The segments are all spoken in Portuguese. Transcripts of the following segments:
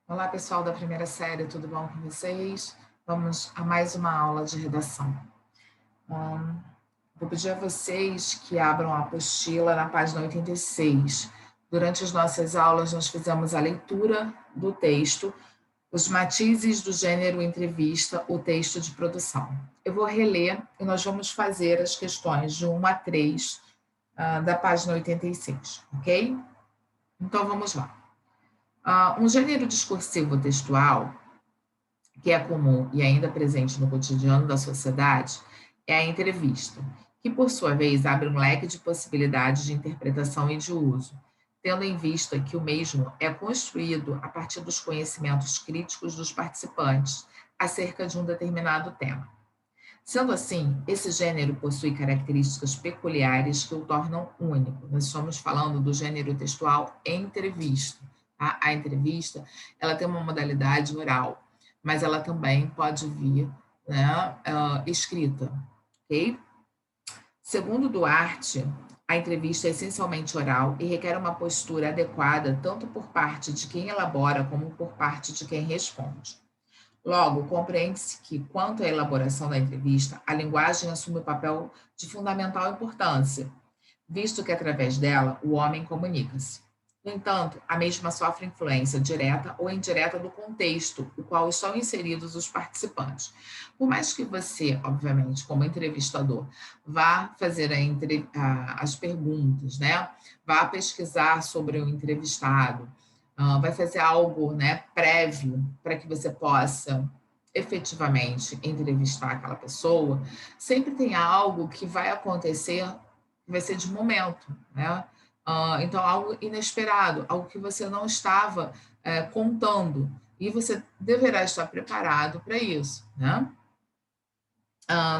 Olá, pessoal da primeira série, tudo bom com vocês? Vamos a mais uma aula de redação. Hum, Vou pedir a vocês que abram a apostila na página 86. Durante as nossas aulas, nós fizemos a leitura do texto, os matizes do gênero entrevista, o texto de produção. Eu vou reler e nós vamos fazer as questões de 1 a 3 da página 86, ok? Então, vamos lá. Um gênero discursivo textual que é comum e ainda presente no cotidiano da sociedade é a entrevista, que, por sua vez, abre um leque de possibilidades de interpretação e de uso, tendo em vista que o mesmo é construído a partir dos conhecimentos críticos dos participantes acerca de um determinado tema. Sendo assim, esse gênero possui características peculiares que o tornam único. Nós estamos falando do gênero textual entrevista. Tá? A entrevista, ela tem uma modalidade oral, mas ela também pode vir, né, escrita, ok? Segundo Duarte, a entrevista é essencialmente oral e requer uma postura adequada tanto por parte de quem elabora como por parte de quem responde. Logo, compreende-se que, quanto à elaboração da entrevista, a linguagem assume o papel de fundamental importância, visto que, através dela, o homem comunica-se. No entanto, a mesma sofre influência direta ou indireta do contexto, no qual estão inseridos os participantes. Por mais que você, obviamente, como entrevistador, vá fazer as perguntas, né? Vá pesquisar sobre o entrevistado, vai fazer algo, né, prévio para que você possa efetivamente entrevistar aquela pessoa, sempre tem algo que vai acontecer, que vai ser de momento, né? Então, algo inesperado, algo que você não estava contando, e você deverá estar preparado para isso, né?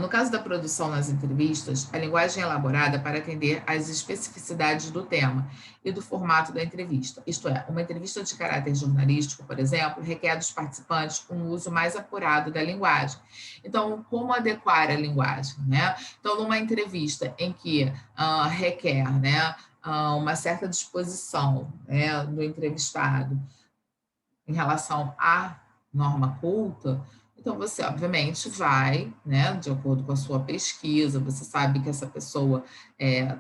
No caso da produção nas entrevistas, a linguagem é elaborada para atender às especificidades do tema e do formato da entrevista. Isto é, uma entrevista de caráter jornalístico, por exemplo, requer dos participantes um uso mais apurado da linguagem. Então, como adequar a linguagem, né? Então, numa entrevista em que requer, né, uma certa disposição, né, do entrevistado em relação à norma culta, então você obviamente vai, né, de acordo com a sua pesquisa, você sabe que essa pessoa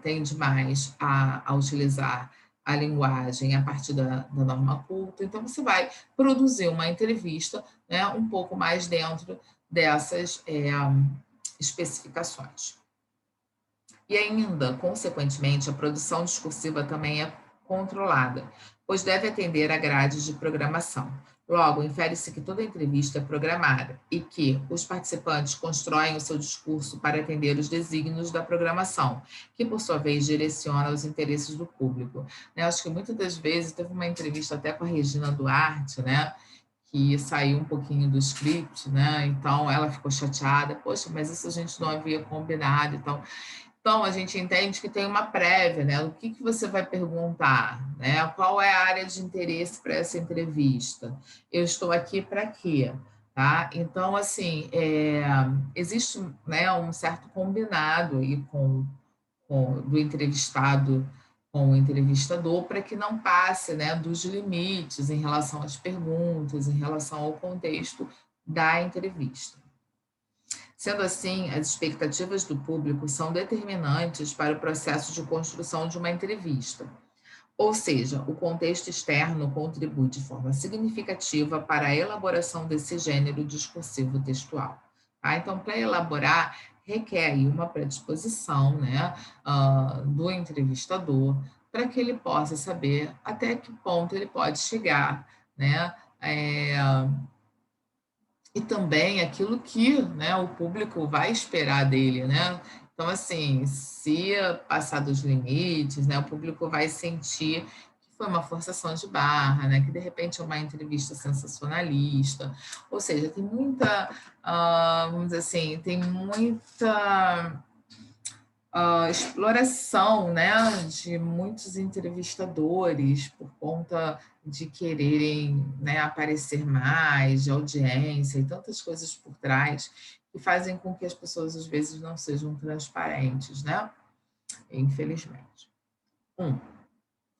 tende mais a utilizar a linguagem a partir da norma culta, então você vai produzir uma entrevista, né, um pouco mais dentro dessas especificações. E ainda, consequentemente, a produção discursiva também é controlada, pois deve atender a grades de programação. Logo, infere-se que toda entrevista é programada e que os participantes constroem o seu discurso para atender os desígnios da programação, que, por sua vez, direciona os interesses do público. Eu acho que muitas das vezes, teve uma entrevista até com a Regina Duarte, né, que saiu um pouquinho do script, né, então ela ficou chateada, poxa, mas isso a gente não havia combinado, então, a gente entende que tem uma prévia, né? O que você vai perguntar, né? Qual é a área de interesse para essa entrevista? Eu estou aqui para quê? Tá? Então, assim, existe, né, um certo combinado aí do entrevistado com o entrevistador para que não passe, né, dos limites em relação às perguntas, em relação ao contexto da entrevista. Sendo assim, as expectativas do público são determinantes para o processo de construção de uma entrevista. Ou seja, o contexto externo contribui de forma significativa para a elaboração desse gênero discursivo textual. Tá? Então, para elaborar, requer aí uma predisposição, né, do entrevistador para que ele possa saber até que ponto ele pode chegar, né, e também aquilo que, né, o público vai esperar dele, né? Então, assim, se passar dos limites, né, o público vai sentir que foi uma forçação de barra, né, que de repente é uma entrevista sensacionalista, ou seja, tem muita, vamos dizer assim, tem muita exploração, né, de muitos entrevistadores por conta de quererem, né, aparecer mais, de audiência e tantas coisas por trás que fazem com que as pessoas às vezes não sejam transparentes, né? Infelizmente. Um,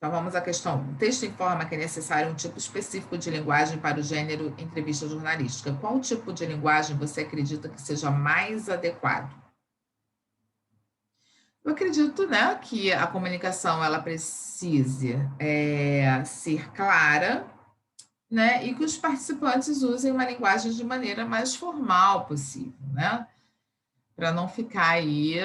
Então, vamos à questão 1. O texto informa que é necessário um tipo específico de linguagem para o gênero entrevista jornalística. Qual tipo de linguagem você acredita que seja mais adequado? Eu acredito, né, que a comunicação ela precise ser clara, né, e que os participantes usem uma linguagem de maneira mais formal possível, né, para não ficar aí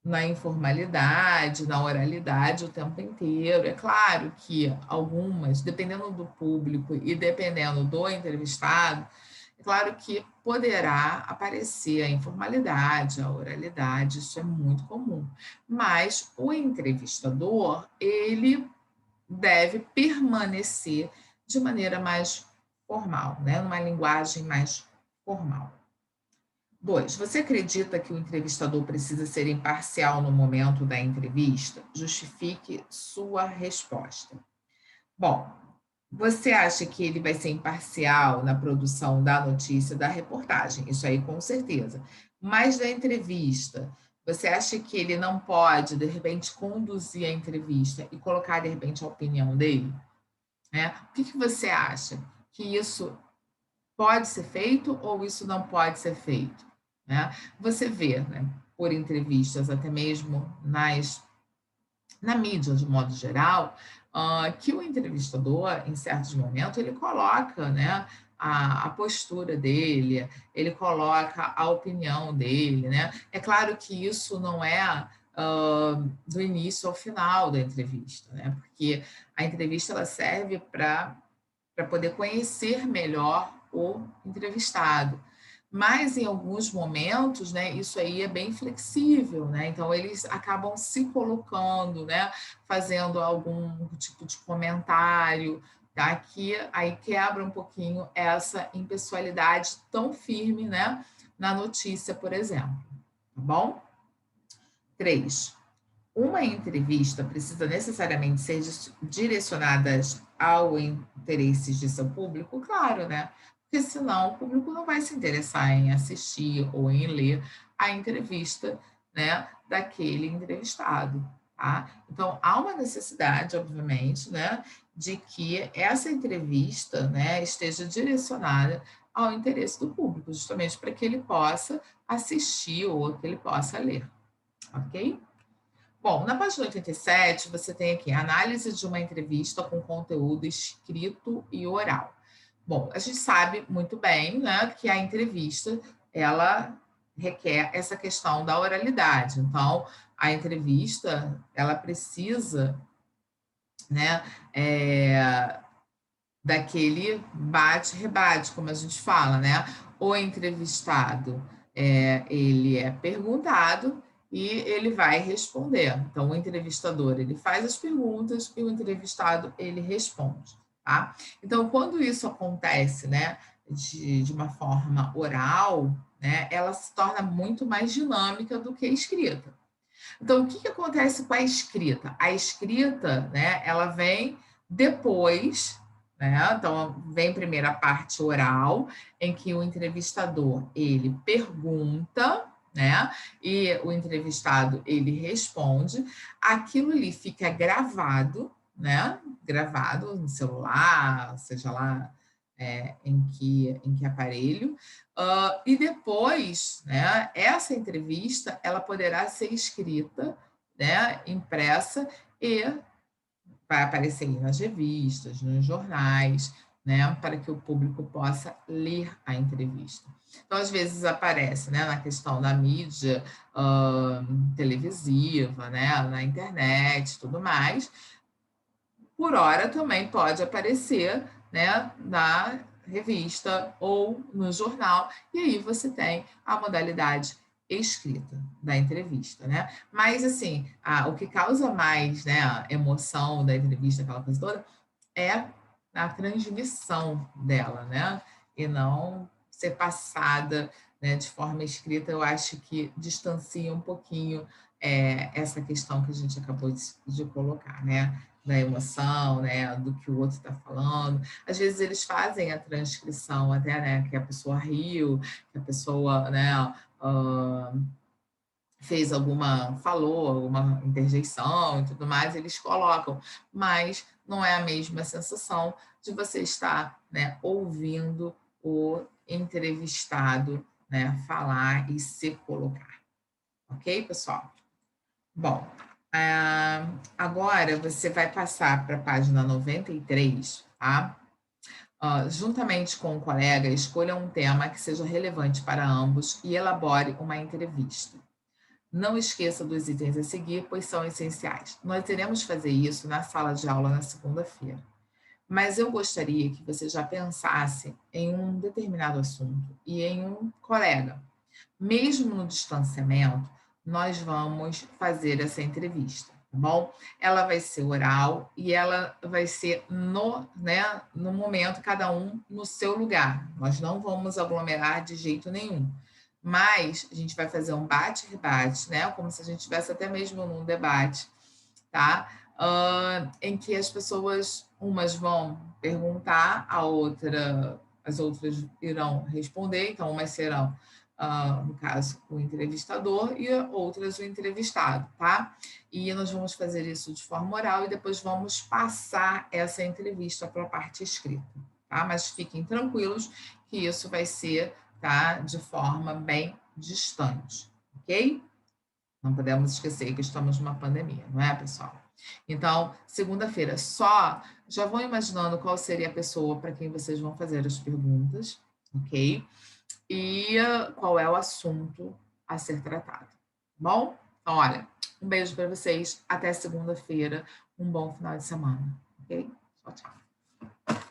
na informalidade, na oralidade o tempo inteiro. É claro que algumas, dependendo do público e dependendo do entrevistado, é claro que poderá aparecer a informalidade, a oralidade, isso é muito comum. Mas o entrevistador, ele deve permanecer de maneira mais formal, né? Numa linguagem mais formal. 2. Você acredita que o entrevistador precisa ser imparcial no momento da entrevista? Justifique sua resposta. Bom, você acha que ele vai ser imparcial na produção da notícia, da reportagem? Isso aí, com certeza. Mas da entrevista, você acha que ele não pode, de repente, conduzir a entrevista e colocar, de repente, a opinião dele? Né? O que você acha? Que isso pode ser feito ou isso não pode ser feito? Né? Você vê, né, por entrevistas, até mesmo na mídia, de modo geral, que o entrevistador, em certos momentos, ele coloca, né, a postura dele, ele coloca a opinião dele, né? É claro que isso não é do início ao final da entrevista, né? Porque a entrevista ela serve para poder conhecer melhor o entrevistado. Mas em alguns momentos, né, isso aí é bem flexível, né? Então eles acabam se colocando, né, fazendo algum tipo de comentário, tá? Que aí quebra um pouquinho essa impessoalidade tão firme, né, na notícia, por exemplo. Tá bom? 3. Uma entrevista precisa necessariamente ser direcionada ao interesses de seu público? Claro, né? Porque senão o público não vai se interessar em assistir ou em ler a entrevista, né, daquele entrevistado, tá? Então, há uma necessidade, obviamente, né, de que essa entrevista, né, esteja direcionada ao interesse do público, justamente para que ele possa assistir ou que ele possa ler, ok? Bom, na página 87, você tem aqui a análise de uma entrevista com conteúdo escrito e oral. Bom, a gente sabe muito bem, né, que a entrevista, ela requer essa questão da oralidade. Então, a entrevista, ela precisa, né, daquele bate-rebate, como a gente fala, né? O entrevistado, ele é perguntado e ele vai responder. Então, o entrevistador, ele faz as perguntas e o entrevistado, ele responde, tá? Então, quando isso acontece, né, de uma forma oral, né, ela se torna muito mais dinâmica do que a escrita. Então, o que, que acontece com a escrita? A escrita, né, ela vem depois, né? Então, vem primeiro a parte oral, em que o entrevistador, ele pergunta, né? E o entrevistado, ele responde. Aquilo ali fica gravado, né? Gravado no celular, seja lá em que aparelho, e depois, né, essa entrevista ela poderá ser escrita, né, impressa e vai aparecer nas revistas, nos jornais, né, para que o público possa ler a entrevista. Então, às vezes aparece, né, na questão da mídia televisiva, né, na internet, tudo mais. Por hora também pode aparecer, né, na revista ou no jornal, e aí você tem a modalidade escrita da entrevista, né? Mas assim, o que causa mais, né, a emoção da entrevista, aquela coisa toda, é a transmissão dela, né? E não ser passada, né, de forma escrita, eu acho que distancia um pouquinho essa questão que a gente acabou de colocar, né? Da emoção, né? Do que o outro está falando. Às vezes eles fazem a transcrição até, né? Que a pessoa riu, que a pessoa, né? falou alguma interjeição e tudo mais, eles colocam, mas não é a mesma sensação de você estar, né, ouvindo o entrevistado, né, falar e se colocar. Ok, pessoal? Bom, agora você vai passar para a página 93, tá? Juntamente com o colega, escolha um tema que seja relevante para ambos e elabore uma entrevista. Não esqueça dos itens a seguir, pois são essenciais. Nós iremos fazer isso na sala de aula na segunda-feira. Mas eu gostaria que você já pensasse em um determinado assunto e em um colega. Mesmo no distanciamento, nós vamos fazer essa entrevista, tá bom? Ela vai ser oral e ela vai ser no momento, cada um no seu lugar. Nós não vamos aglomerar de jeito nenhum. Mas a gente vai fazer um bate-rebate, né? Como se a gente estivesse até mesmo num debate, tá? Em que as pessoas, umas vão perguntar, as outras irão responder, então umas serão, no caso, o entrevistador e outras o entrevistado, tá? E nós vamos fazer isso de forma oral e depois vamos passar essa entrevista para a parte escrita, tá? Mas fiquem tranquilos que isso vai ser, tá, de forma bem distante, ok? Não podemos esquecer que estamos numa pandemia, não é, pessoal? Então, segunda-feira, já vão imaginando qual seria a pessoa para quem vocês vão fazer as perguntas, ok? E qual é o assunto a ser tratado, tá bom? Então, olha, um beijo para vocês, até segunda-feira, um bom final de semana, ok? Tchau, tchau.